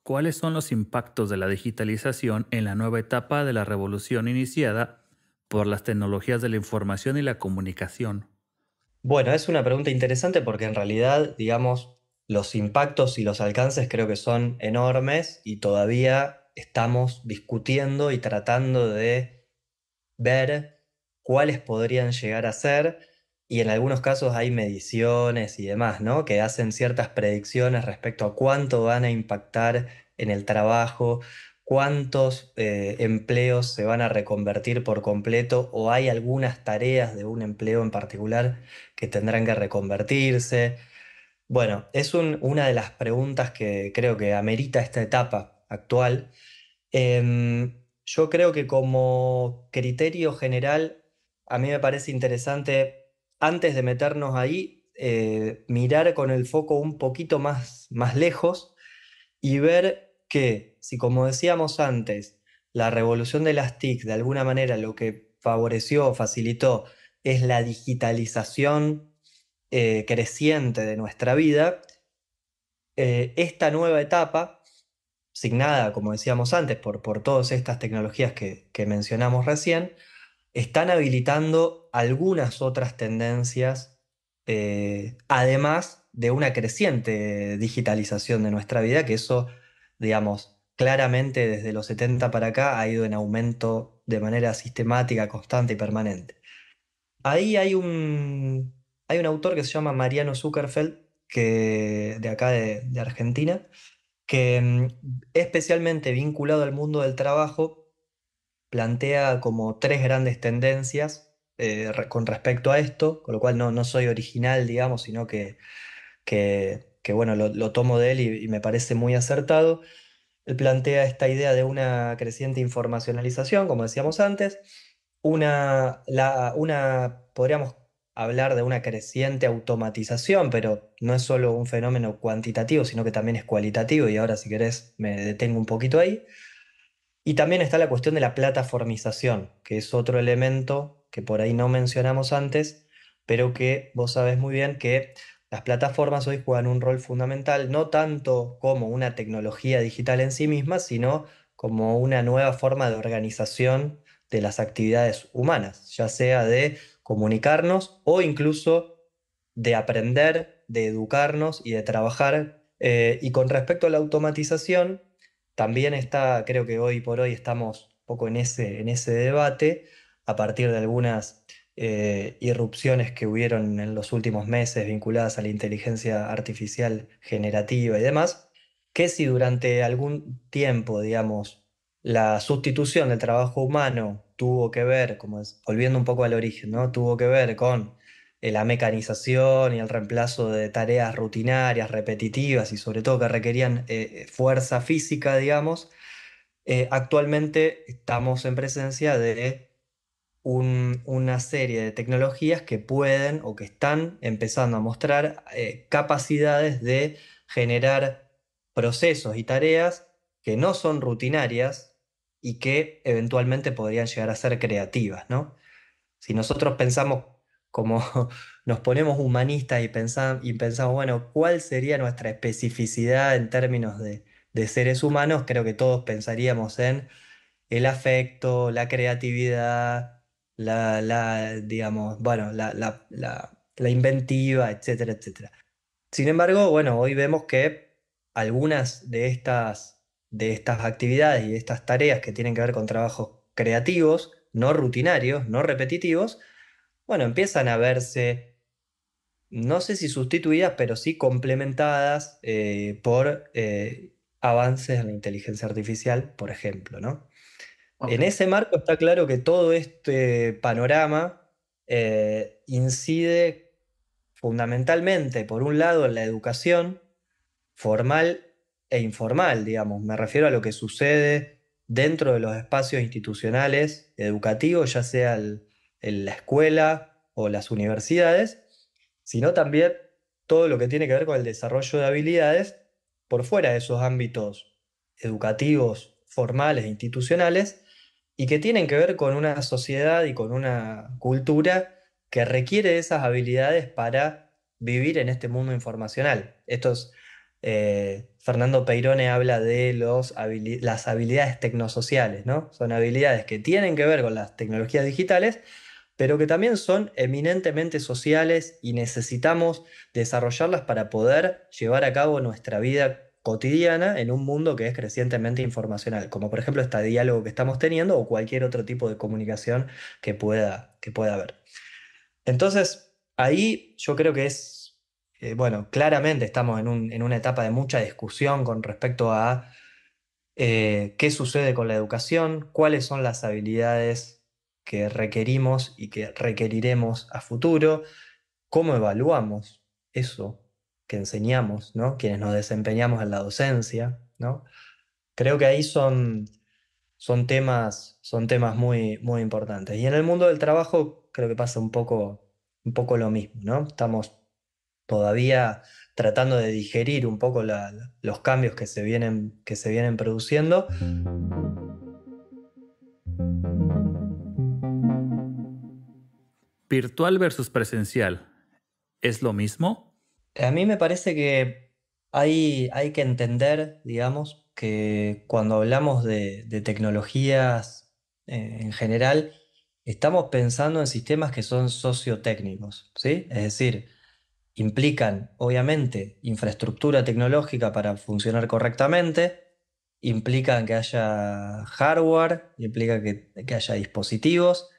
¿Cuáles son los impactos de la digitalización en la nueva etapa de la revolución iniciada por las tecnologías de la información y la comunicación? Bueno, es una pregunta interesante porque en realidad, digamos, los impactos y los alcances creo que son enormes y todavía estamos discutiendo y tratando de ver cuáles podrían llegar a ser, y en algunos casos hay mediciones y demás, ¿no? Que hacen ciertas predicciones respecto a cuánto van a impactar en el trabajo, cuántos empleos se van a reconvertir por completo, o hay algunas tareas de un empleo en particular que tendrán que reconvertirse. Bueno, es una de las preguntas que creo que amerita esta etapa actual. Yo creo que como criterio general, a mí me parece interesante, antes de meternos ahí, mirar con el foco un poquito más lejos y ver que, si como decíamos antes, la revolución de las TIC de alguna manera lo que favoreció o facilitó es la digitalización creciente de nuestra vida, esta nueva etapa signada, como decíamos antes, por todas estas tecnologías que mencionamos recién, están habilitando algunas otras tendencias, además de una creciente digitalización de nuestra vida, que eso, digamos, claramente desde los 70 para acá ha ido en aumento de manera sistemática, constante y permanente. Ahí hay un autor que se llama Mariano Zuckerfeld, de acá de Argentina, que especialmente vinculado al mundo del trabajo, plantea como tres grandes tendencias con respecto a esto, con lo cual no soy original, digamos, sino que, bueno, lo tomo de él y me parece muy acertado. Él plantea esta idea de una creciente informacionalización, como decíamos antes, podríamos hablar de una creciente automatización, pero no es solo un fenómeno cuantitativo, sino que también es cualitativo, y ahora si querés me detengo un poquito ahí. Y también está la cuestión de la plataformización, que es otro elemento que por ahí no mencionamos antes, pero que vos sabés muy bien que las plataformas hoy juegan un rol fundamental, no tanto como una tecnología digital en sí misma, sino como una nueva forma de organización de las actividades humanas, ya sea de comunicarnos o incluso de aprender, de educarnos y de trabajar. Y con respecto a la automatización, también está, creo que hoy por hoy estamos un poco en ese debate, a partir de algunas irrupciones que hubieron en los últimos meses vinculadas a la inteligencia artificial generativa y demás, que si durante algún tiempo, digamos, la sustitución del trabajo humano tuvo que ver, volviendo un poco al origen, ¿no? Tuvo que ver con la mecanización y el reemplazo de tareas rutinarias, repetitivas y sobre todo que requerían fuerza física, digamos. Actualmente estamos en presencia de una serie de tecnologías que pueden o que están empezando a mostrar capacidades de generar procesos y tareas que no son rutinarias y que eventualmente podrían llegar a ser creativas, ¿no? Si nosotros pensamos como nos ponemos humanistas y pensamos, bueno, ¿cuál sería nuestra especificidad en términos de seres humanos? Creo que todos pensaríamos en el afecto, la creatividad, digamos, bueno, la inventiva, etcétera, etcétera. Sin embargo, bueno, hoy vemos que algunas de estas actividades y de estas tareas que tienen que ver con trabajos creativos, no rutinarios, no repetitivos, bueno, empiezan a verse, no sé si sustituidas, pero sí complementadas por avances en la inteligencia artificial, por ejemplo, ¿no? Ok. En ese marco está claro que todo este panorama incide fundamentalmente, por un lado, en la educación formal e informal, digamos. Me refiero a lo que sucede dentro de los espacios institucionales educativos, ya sea en la escuela o las universidades, sino también todo lo que tiene que ver con el desarrollo de habilidades por fuera de esos ámbitos educativos, formales e institucionales, y que tienen que ver con una sociedad y con una cultura que requiere de esas habilidades para vivir en este mundo informacional. Fernando Peirone habla de las habilidades tecnosociales, ¿no? Son habilidades que tienen que ver con las tecnologías digitales, pero que también son eminentemente sociales y necesitamos desarrollarlas para poder llevar a cabo nuestra vida cotidiana en un mundo que es crecientemente informacional, como por ejemplo este diálogo que estamos teniendo o cualquier otro tipo de comunicación que pueda haber. Entonces, ahí yo creo que bueno, claramente estamos en una etapa de mucha discusión con respecto a qué sucede con la educación, cuáles son las habilidades que requerimos y que requeriremos a futuro, cómo evaluamos eso que enseñamos, ¿no? Quienes nos desempeñamos en la docencia, ¿no? Creo que ahí son temas muy, muy importantes. Y en el mundo del trabajo creo que pasa un poco lo mismo, ¿no? Estamos todavía tratando de digerir un poco los cambios que se vienen produciendo. ¿Virtual versus presencial es lo mismo? A mí me parece que hay que entender, digamos, que cuando hablamos de tecnologías en general, estamos pensando en sistemas que son sociotécnicos, ¿sí? Es decir, implican, obviamente, infraestructura tecnológica para funcionar correctamente, implican que haya hardware, implica que haya dispositivos,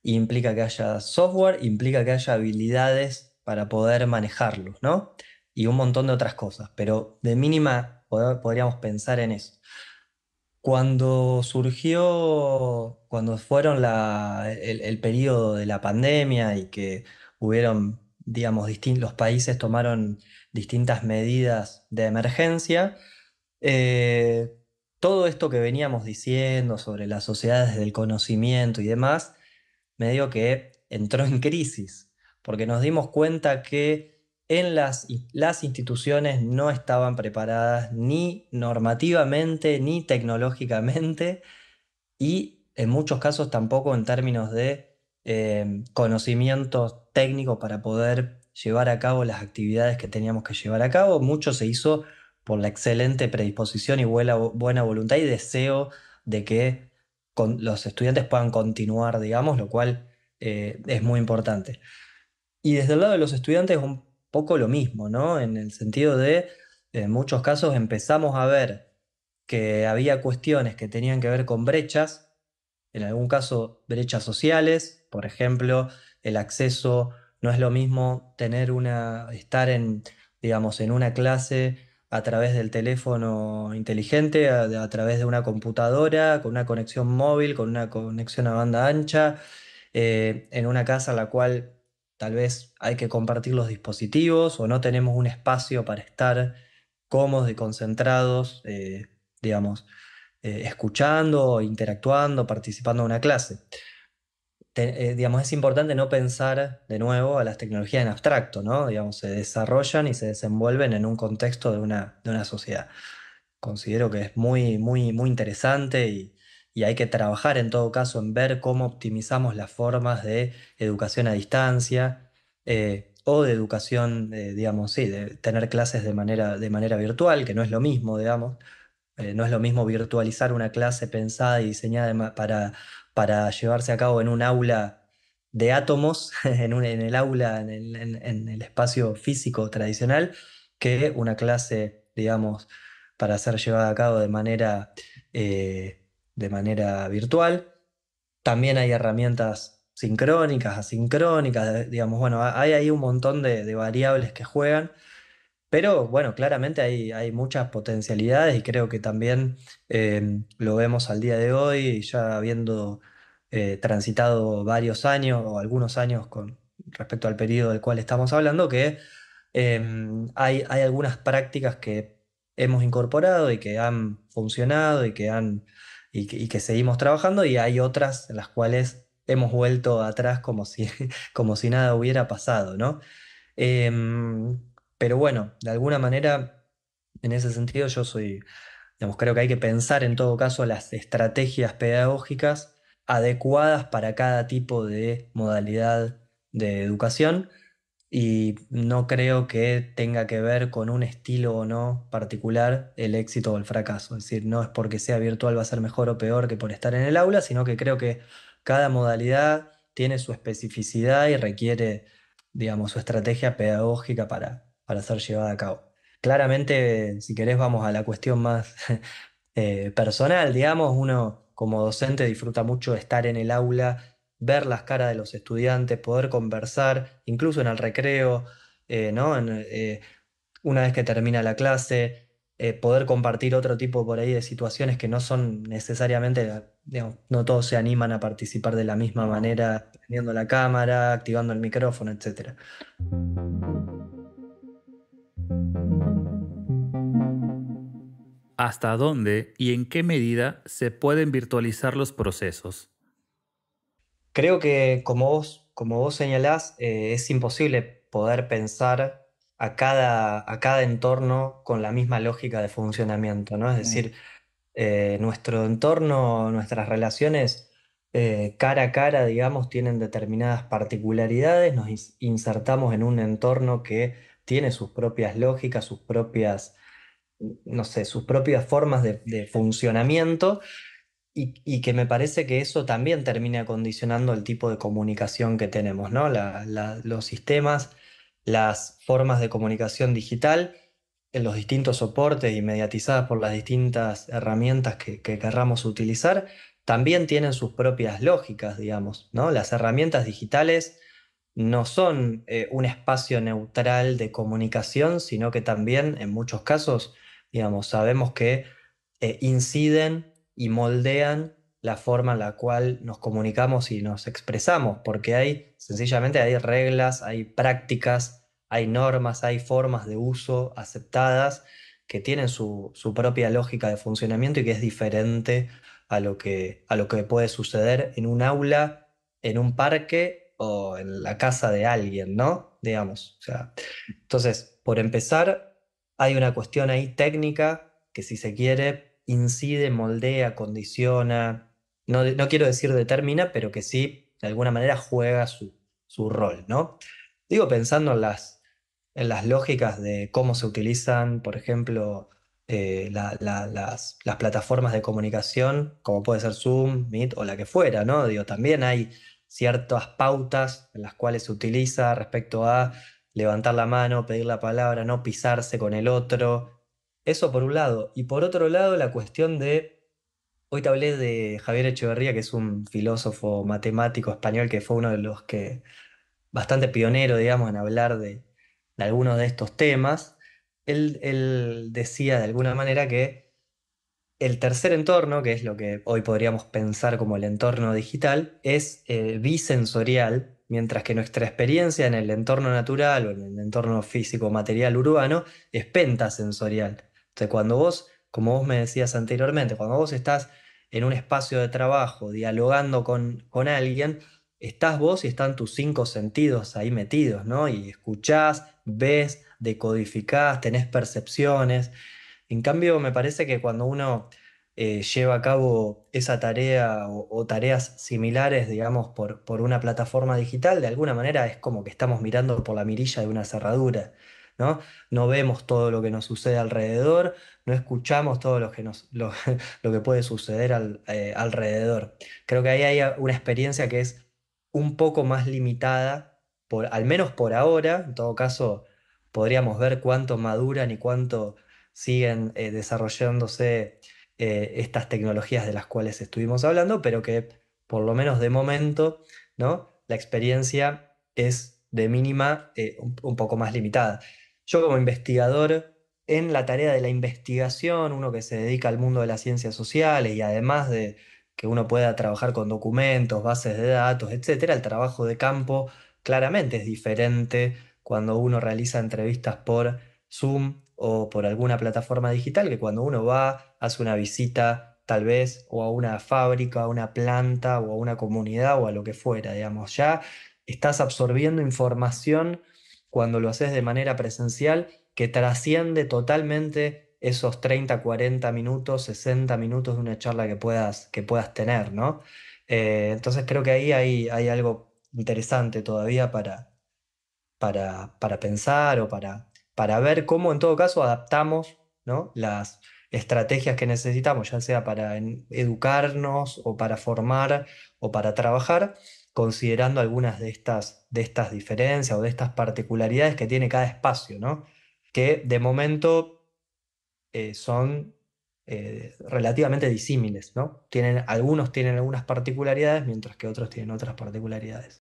implica que haya software, implica que haya habilidades para poder manejarlos, ¿no? Y un montón de otras cosas, pero de mínima podríamos pensar en eso. Cuando fueron el periodo de la pandemia y que hubieron, digamos, los países tomaron distintas medidas de emergencia, eh, todo esto que veníamos diciendo sobre las sociedades del conocimiento y demás, medio que entró en crisis, porque nos dimos cuenta que las instituciones no estaban preparadas ni normativamente ni tecnológicamente y en muchos casos tampoco en términos de conocimientos técnicos para poder llevar a cabo las actividades que teníamos que llevar a cabo. Mucho se hizo por la excelente predisposición y buena voluntad y deseo de que los estudiantes puedan continuar, digamos, lo cual es muy importante. Y desde el lado de los estudiantes un poco lo mismo, ¿no? En el sentido de, en muchos casos empezamos a ver que había cuestiones que tenían que ver con brechas, en algún caso brechas sociales, por ejemplo, el acceso, no es lo mismo estar digamos, en una clase a través del teléfono inteligente, a través de una computadora, con una conexión móvil, con una conexión a banda ancha, en una casa en la cual tal vez hay que compartir los dispositivos o no tenemos un espacio para estar cómodos y concentrados, digamos, escuchando, interactuando, participando en una clase. Digamos, es importante no pensar de nuevo a las tecnologías en abstracto, ¿no? Digamos, se desarrollan y se desenvuelven en un contexto de una sociedad. Considero que es muy, muy, muy interesante y hay que trabajar en todo caso en ver cómo optimizamos las formas de educación a distancia o de educación, digamos, sí, de tener clases de manera virtual, que no es lo mismo, digamos. No es lo mismo virtualizar una clase pensada y diseñada para llevarse a cabo en un aula de átomos, en el aula, en el espacio físico tradicional, que una clase, digamos, para ser llevada a cabo de manera virtual. También hay herramientas sincrónicas, asincrónicas, digamos, bueno, hay ahí un montón de variables que juegan, pero bueno, claramente hay muchas potencialidades y creo que también lo vemos al día de hoy, ya habiendo transitado varios años o algunos años con respecto al periodo del cual estamos hablando, que hay algunas prácticas que hemos incorporado y que han funcionado y que seguimos trabajando y hay otras en las cuales hemos vuelto atrás como si, como si nada hubiera pasado, ¿no? Em, pero bueno, de alguna manera, en ese sentido, digamos, creo que hay que pensar en todo caso las estrategias pedagógicas adecuadas para cada tipo de modalidad de educación y no creo que tenga que ver con un estilo o no particular el éxito o el fracaso. Es decir, no es porque sea virtual va a ser mejor o peor que por estar en el aula, sino que creo que cada modalidad tiene su especificidad y requiere, digamos, su estrategia pedagógica para ser llevada a cabo. Claramente, si querés, vamos a la cuestión más personal, digamos, uno como docente disfruta mucho estar en el aula, ver las caras de los estudiantes, poder conversar, incluso en el recreo, ¿no? Una vez que termina la clase, poder compartir otro tipo por ahí de situaciones que no son necesariamente, digamos, no todos se animan a participar de la misma No. manera, prendiendo la cámara, activando el micrófono, etcétera. ¿Hasta dónde y en qué medida se pueden virtualizar los procesos? Creo que como vos señalás, es imposible poder pensar a cada entorno con la misma lógica de funcionamiento, ¿no? Es Mm. decir, nuestro entorno, nuestras relaciones cara a cara, digamos, tienen determinadas particularidades, nos insertamos en un entorno que tiene sus propias lógicas, sus propias, no sé, sus propias formas de funcionamiento y que me parece que eso también termina condicionando el tipo de comunicación que tenemos, ¿no? Los sistemas, las formas de comunicación digital, en los distintos soportes y mediatizadas por las distintas herramientas que querramos utilizar, también tienen sus propias lógicas, digamos, ¿no? Las herramientas digitales no son un espacio neutral de comunicación, sino que también en muchos casos, digamos, sabemos que inciden y moldean la forma en la cual nos comunicamos y nos expresamos, porque sencillamente hay reglas, hay prácticas, hay normas, hay formas de uso aceptadas que tienen su propia lógica de funcionamiento y que es diferente a lo que puede suceder en un aula, en un parque o en la casa de alguien, ¿no? Digamos, o sea, entonces, por empezar, hay una cuestión ahí técnica que si se quiere incide, moldea, condiciona, no quiero decir determina, pero que sí, de alguna manera juega su rol, ¿no? Digo pensando en las lógicas de cómo se utilizan, por ejemplo, las plataformas de comunicación, como puede ser Zoom, Meet o la que fuera, ¿no? Digo, también hay ciertas pautas en las cuales se utiliza respecto a levantar la mano, pedir la palabra, no pisarse con el otro. Eso por un lado. Y por otro lado, la cuestión hoy te hablé de Javier Echeverría, que es un filósofo matemático español que fue uno de los que, bastante pionero, digamos, en hablar de algunos de estos temas. Él decía de alguna manera que el tercer entorno, que es lo que hoy podríamos pensar como el entorno digital, es bisensorial, mientras que nuestra experiencia en el entorno natural o en el entorno físico, material, urbano, es pentasensorial. Entonces, cuando vos, como vos me decías anteriormente, cuando vos estás en un espacio de trabajo dialogando con alguien, estás vos y están tus cinco sentidos ahí metidos, ¿no? Y escuchás, ves, decodificás, tenés percepciones. En cambio, me parece que cuando uno lleva a cabo esa tarea o tareas similares, digamos, por una plataforma digital, de alguna manera es como que estamos mirando por la mirilla de una cerradura, ¿no? No vemos todo lo que nos sucede alrededor, no escuchamos todo lo que puede suceder alrededor. Creo que ahí hay una experiencia que es un poco más limitada, al menos por ahora, en todo caso podríamos ver cuánto maduran y cuánto siguen desarrollándose estas tecnologías de las cuales estuvimos hablando, pero que por lo menos de momento, ¿no? La experiencia es de mínima un poco más limitada. Yo como investigador, en la tarea de la investigación, uno que se dedica al mundo de las ciencias sociales y además de que uno pueda trabajar con documentos, bases de datos, etcétera, el trabajo de campo claramente es diferente cuando uno realiza entrevistas por Zoom o por alguna plataforma digital que cuando uno va, hace una visita tal vez o a una fábrica, a una planta o a una comunidad o a lo que fuera, digamos, ya estás absorbiendo información cuando lo haces de manera presencial que trasciende totalmente esos 30 40 minutos, 60 minutos de una charla que puedas tener, ¿no? Entonces creo que ahí hay algo interesante todavía para pensar o para ver cómo en todo caso adaptamos, ¿no? Las estrategias que necesitamos, ya sea para educarnos o para formar o para trabajar, considerando algunas de estas diferencias o de estas particularidades que tiene cada espacio, ¿no? Que de momento son relativamente disímiles, ¿no? Algunos tienen algunas particularidades, mientras que otros tienen otras particularidades.